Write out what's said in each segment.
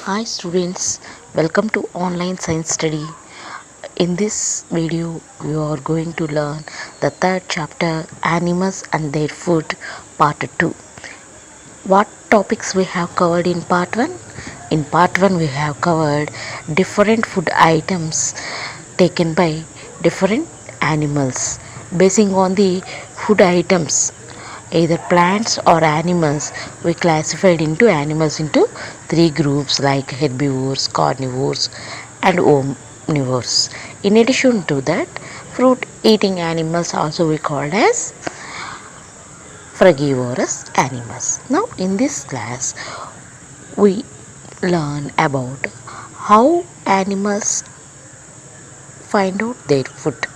Hi students, welcome to online science study. In this video, you are going to learn the third chapter, Animals and Their Food, part 2. What topics we have covered in part 1? In part 1, we have covered different food items taken by different animals. Basing on the food items, either plants or animals, we classified into animals into three groups like herbivores, carnivores, and omnivores. In addition to that, fruit eating animals also we called as frugivorous animals. Now in this class we learn about how animals find out their food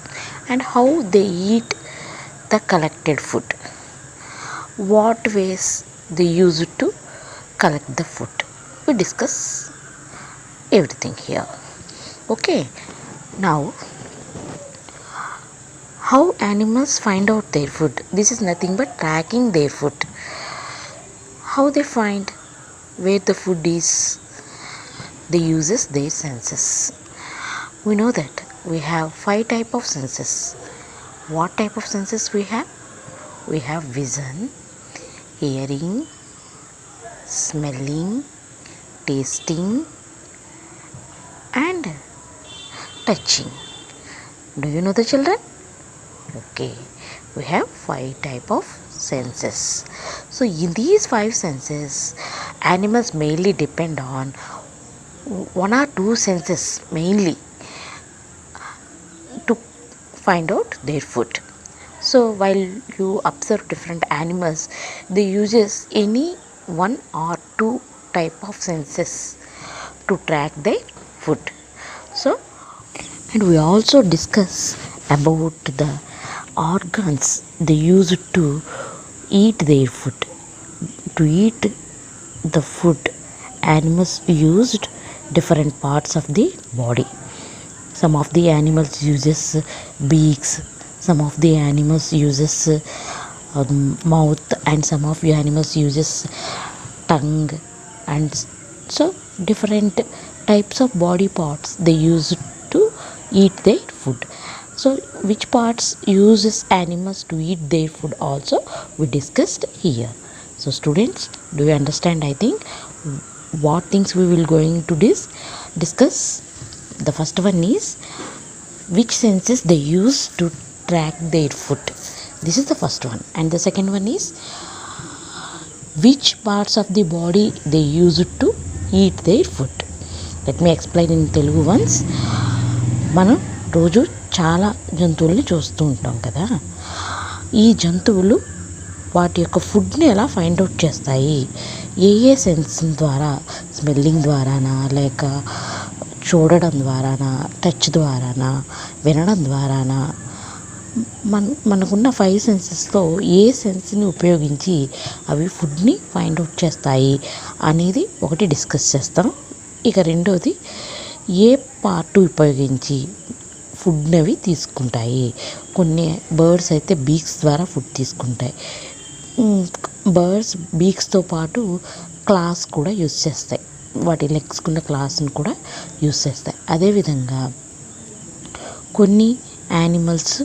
and how they eat the collected food, what ways they use it to collect the food. We discuss everything here. Okay, now how animals find out their food. This is nothing but tracking their food. How they find where the food is, they uses their senses. We know that we have 5 type of senses. What type of senses we have? We have vision, hearing, smelling, tasting, and touching. Do you know the children? Okay, we have 5 type of senses. So in these 5 senses, animals mainly depend on one or two senses mainly to find out their food. So while you observe different animals, they uses any one or two type of senses to track their food. So, and we also discuss about the organs they use to eat their food. To eat the food, animals used different parts of the body. Some of the animals uses beaks, some of the animals uses mouth, and some of the animals uses tongue, and so different types of body parts they use to eat their food. So which parts uses animals to eat their food also we discussed here. So students, do you understand? I think what things we will going to discuss. The first one is which senses they use to track their food. This is the first one. And the second one is which parts of the body they use to eat their food. Let me explain in Telugu once. మనం రోజు చాలా జంతువుల్ని చూస్తూ ఉంటాం కదా. ఈ జంతువులు వాటి యొక్క ఫుడ్ని ఎలా ఫైండ్ అవుట్ చేస్తాయి, ఏ సెన్స్ ద్వారా, స్మెల్లింగ్ ద్వారానా, లేక చూడడం ద్వారానా, టచ్ ద్వారానా, వినడం ద్వారానా, మనకున్న 5 సెన్సెస్లో ఏ సెన్స్ని ఉపయోగించి అవి ఫుడ్ని ఫైండ్ అవుట్ చేస్తాయి అనేది ఒకటి డిస్కస్ చేస్తాం. ఇక రెండోది ఏ పార్ట్ ఉపయోగించి ఫుడ్ని అవి తీసుకుంటాయి. కొన్ని బర్డ్స్ అయితే బీక్స్ ద్వారా ఫుడ్ తీసుకుంటాయి. బర్డ్స్ బీక్స్తో పాటు క్లాస్ కూడా యూస్ చేస్తాయి. వాటి లెగ్స్కున్న క్లాస్ని కూడా యూస్ చేస్తాయి. అదేవిధంగా కొన్ని యానిమల్స్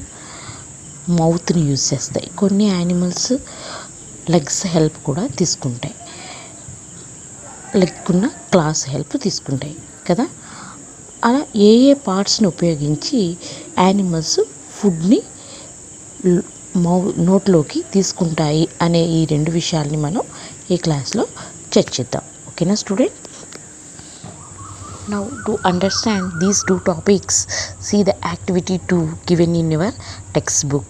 మౌత్ని యూస్ చేస్తాయి, కొన్ని యానిమల్స్ లెగ్స్ హెల్ప్ కూడా తీసుకుంటాయి, లెగ్కున్న క్లాస్ హెల్ప్ తీసుకుంటాయి కదా. అలా ఏ పార్ట్స్ని ఉపయోగించి యానిమల్స్ ఫుడ్ని నోట్లోకి తీసుకుంటాయి అనే ఈ 2 విషయాల్ని మనం ఈ క్లాస్లో చర్చిద్దాం. ఓకేనా student? Now to understand these 2 topics, see the activity 2 given in your textbook.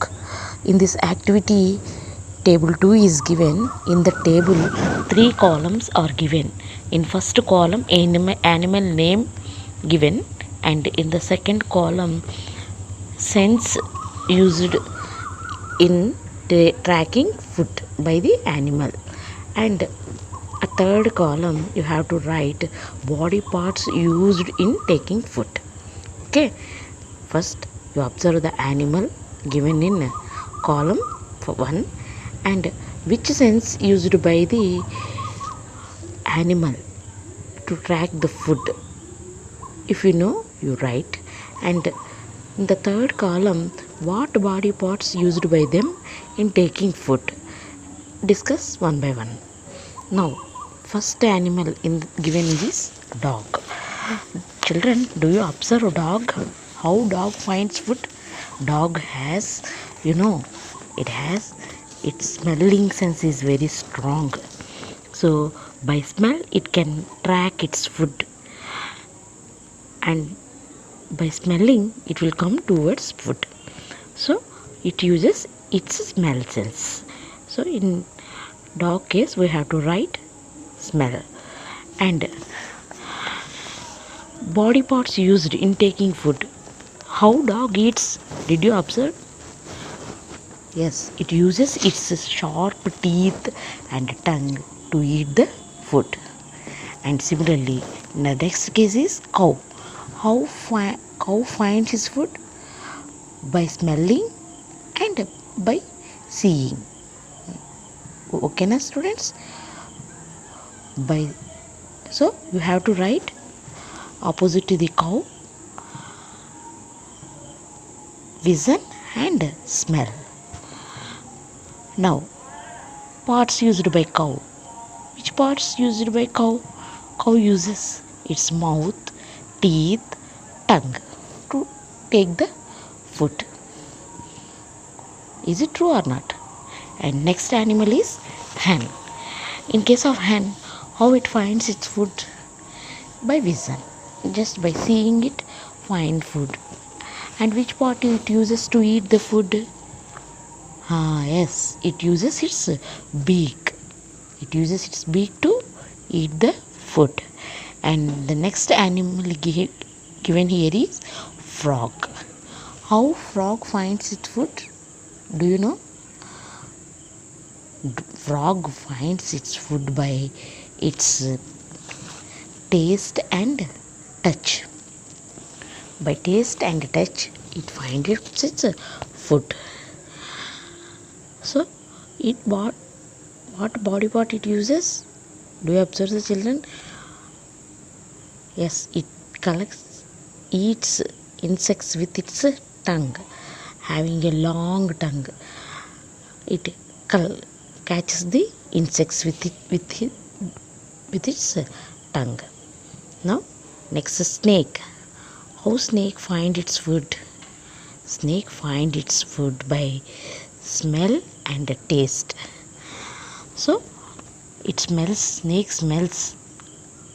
In this activity, table 2 is given. In the table 3 columns are given. In first column animal name given, and in the second column sense used in tracking food by the animal, and a third column you have to write body parts used in taking food. Okay, first you observe the animal given in column 1 and which sense used by the animal to track the food? If you know, you write. And in the third column, what body parts used by them in taking food? Discuss one by one. Now, first animal given is dog. Children, do you observe a dog? How dog finds food? Dog has, it has its smelling sense is very strong. So by smell it can track its food, and by smelling it will come towards food. So it uses its smell sense. So in dog case we have to write smell. And body parts used in taking food. How dog eats? Did you observe? Yes, it uses its sharp teeth and tongue to eat the food. And similarly, in the next case is cow. How cow finds its food? By smelling and by seeing. Okay, na students? So you have to write opposite to the cow, vision and smell. Now, parts used by cow. Which parts used by cow? Cow uses its mouth, teeth, tongue to take the food. Is it true or not? And next animal is hen. In case of hen, how it finds its food? By vision. Just by seeing it, find food. And which part it uses to eat the food? Yes, it uses its beak. It uses its beak to eat the food. And the next animal given here is frog. How frog finds its food? Do you know? Frog finds its food by its taste and touch. By taste and touch, it finds its food. So, what body part it uses? Do you observe the children? Yes, it eats insects with its tongue, having a long tongue. It catches the insects with its tongue. Now, next is snake. How snake find its food? Snake find its food by smell and taste. So snake smells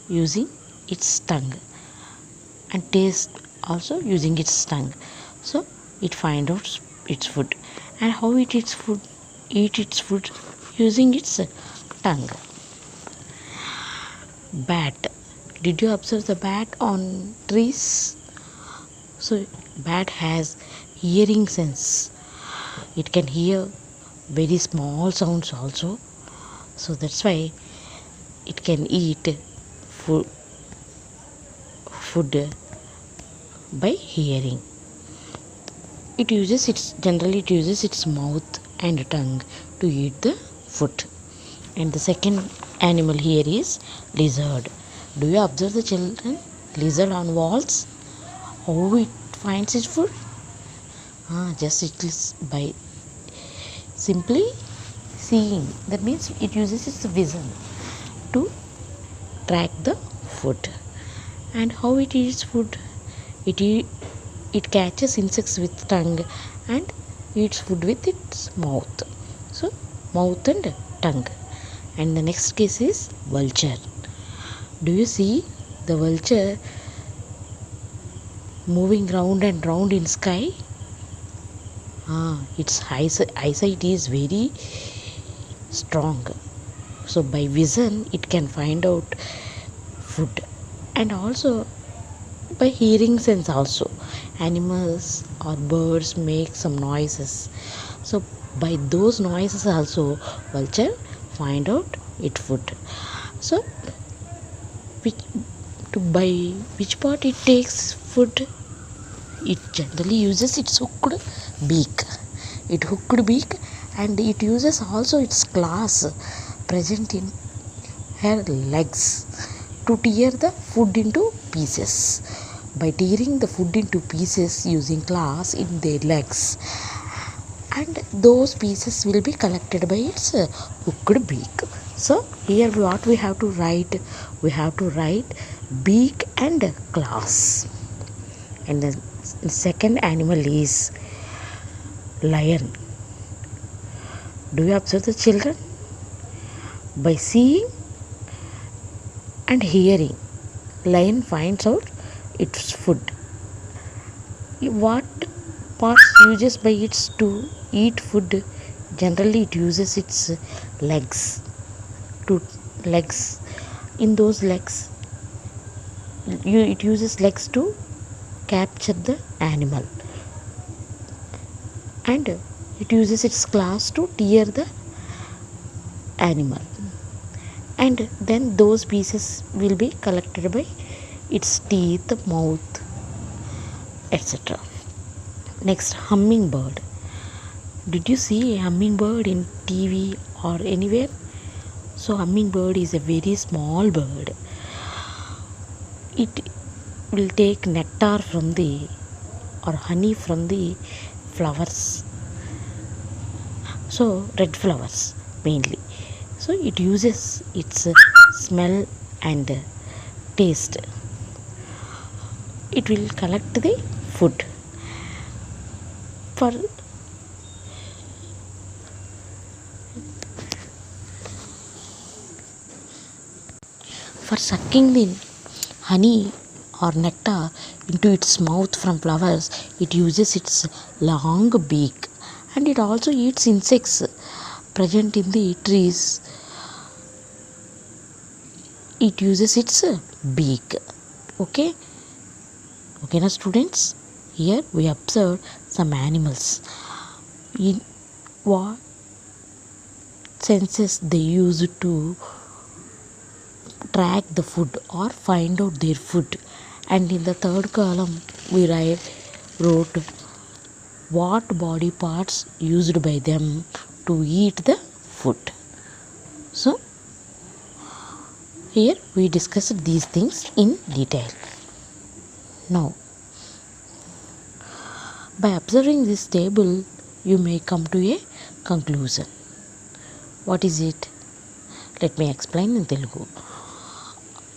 using its tongue and taste also using its tongue. So it finds out its food. And how it eats food? Eat its food using its tongue. Bat. Did you observe the bat on trees? So bat has hearing sense. It can hear very small sounds also. So that's why it can eat food by hearing. Generally it uses its mouth and tongue to eat the food. And the second animal here is lizard. Do you observe the children? Lizard on walls. How it finds its food? Just it is by simply seeing. That means it uses its vision to track the food. And how it eats food? It catches insects with tongue and eats food with its mouth. So mouth and tongue. And the next case is vulture. Do you see the vulture moving round and round in sky? Its eyesight is very strong. So by vision it can find out food. And also by hearing sense also, animals or birds make some noises. So by those noises also vulture find out its food. So by which part it takes food? It generally uses its hooked beak. And it uses also its claws present in her legs to tear the food into pieces. By tearing the food into pieces using claws in their legs, and those pieces will be collected by its hooked beak. So here what we have to write? We have to write beak and claws. And the second animal is lion. Do you observe the children? By seeing and hearing, lion finds out its food. What parts uses by it to eat food? Generally, it uses its legs. In those legs, it uses legs to capture the animal, and it uses its claws to tear the animal, and then those pieces will be collected by its teeth, mouth, etc. Next, hummingbird. Did you see a hummingbird in TV or anywhere? So hummingbird is a very small bird. It will take nectar from the or honey from the flowers. So red flowers mainly. So it uses its smell and taste. It will collect the food. For sucking the honey or nectar into its mouth from flowers, it uses its long beak, and it also eats insects present in the trees. It uses its beak. Okay now students, here we observe some animals. In what senses they use to track the food or find out their food. And in the third column we wrote what body parts used by them to eat the food. So here we discussed these things in detail. Now, by observing this table, you may come to a conclusion. What is it? Let me explain in Telugu.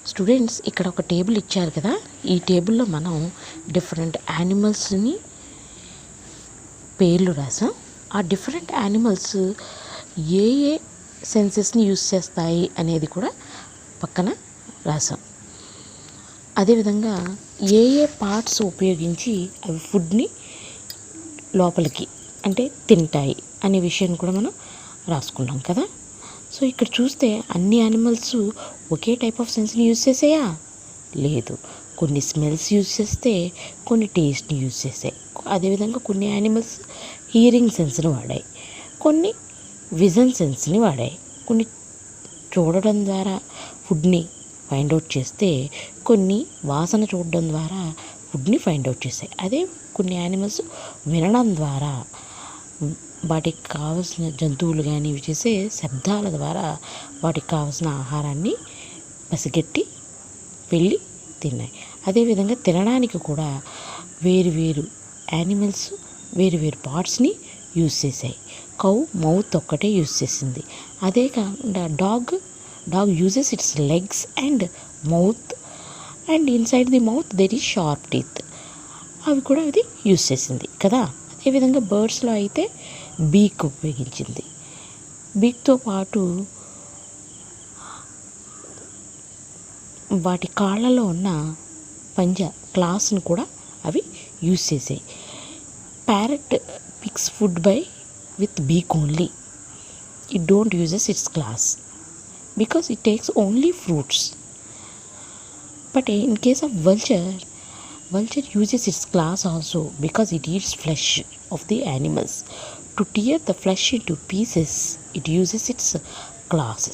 Students, ఇక్కడ ఒక table ఇచ్చారు కదా, ఈ టేబుల్లో మనం different యానిమల్స్ని పేర్లు రాసాం. ఆ డిఫరెంట్ యానిమల్స్ ఏ ఏ సెన్సెస్ని యూజ్ చేస్తాయి అనేది కూడా పక్కన రాసాం. అదేవిధంగా ఏ ఏ పార్ట్స్ ఉపయోగించి అవి ఫుడ్ని లోపలికి అంటే తింటాయి అనే విషయాన్ని కూడా మనం రాసుకున్నాం కదా. సో ఇక్కడ చూస్తే అన్ని యానిమల్స్ ఒకే టైప్ ఆఫ్ సెన్స్ని యూజ్ చేసాయా? లేదు. కొన్ని స్మెల్స్ యూజ్ చేస్తే, కొన్ని టేస్ట్ని యూజ్ చేసాయి. అదేవిధంగా కొన్ని యానిమల్స్ హియరింగ్ సెన్స్ని వాడాయి, కొన్ని విజన్ సెన్స్ని వాడాయి. కొన్ని చూడడం ద్వారా ఫుడ్ని ఫైండ్ అవుట్ చేస్తే, కొన్ని వాసన చూడడం ద్వారా ఫుడ్ని ఫైండ్ అవుట్ చేస్తాయి. అదే కొన్ని యానిమల్స్ వినడం ద్వారా, వాటికి కావలసిన జంతువులు కానీ ఇవి చేసే శబ్దాల ద్వారా వాటికి కావలసిన ఆహారాన్ని పసిగట్టి వెళ్ళి తిన్నాయి. అదేవిధంగా తినడానికి కూడా వేరు వేరు యానిమల్స్ వేరు వేరు పార్ట్స్ని యూజ్ చేసాయి. కౌ మౌత్ ఒక్కటే యూజ్ చేసింది. అదే కాకుండా dog uses it's legs and mouth, and inside the mouth there is sharp teeth. అవి కూడా ఇది యూజ్ చేసింది కదా. అదేవిధంగా బర్డ్స్లో అయితే బీక్ ఉపయోగించింది. బీక్తో పాటు వాటి కాళ్ళలో ఉన్న పంజా క్లాస్ని కూడా అవి యూజ్ చేసాయి. Parrot picks food with beak only. It don't uses its claws because it takes only fruits. But in case of vulture uses its claws also because it eats flesh of the animals. To tear the flesh into pieces, it uses its claws,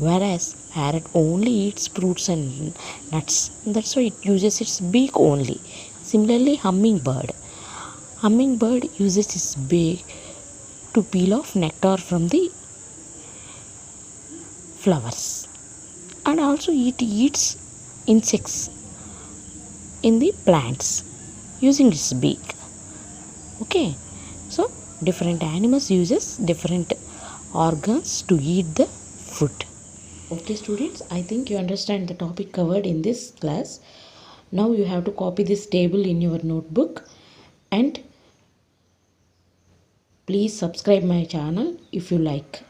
whereas parrot only eats fruits and nuts. That's why it uses its beak only. Similarly, hummingbird uses its beak to peel off nectar from the flowers. and also it eats insects in the plants using its beak. Okay, so different animals uses different organs to eat the food. Okay students, I think you understand the topic covered in this class. Now you have to copy this table in your notebook, and please subscribe my channel if you like.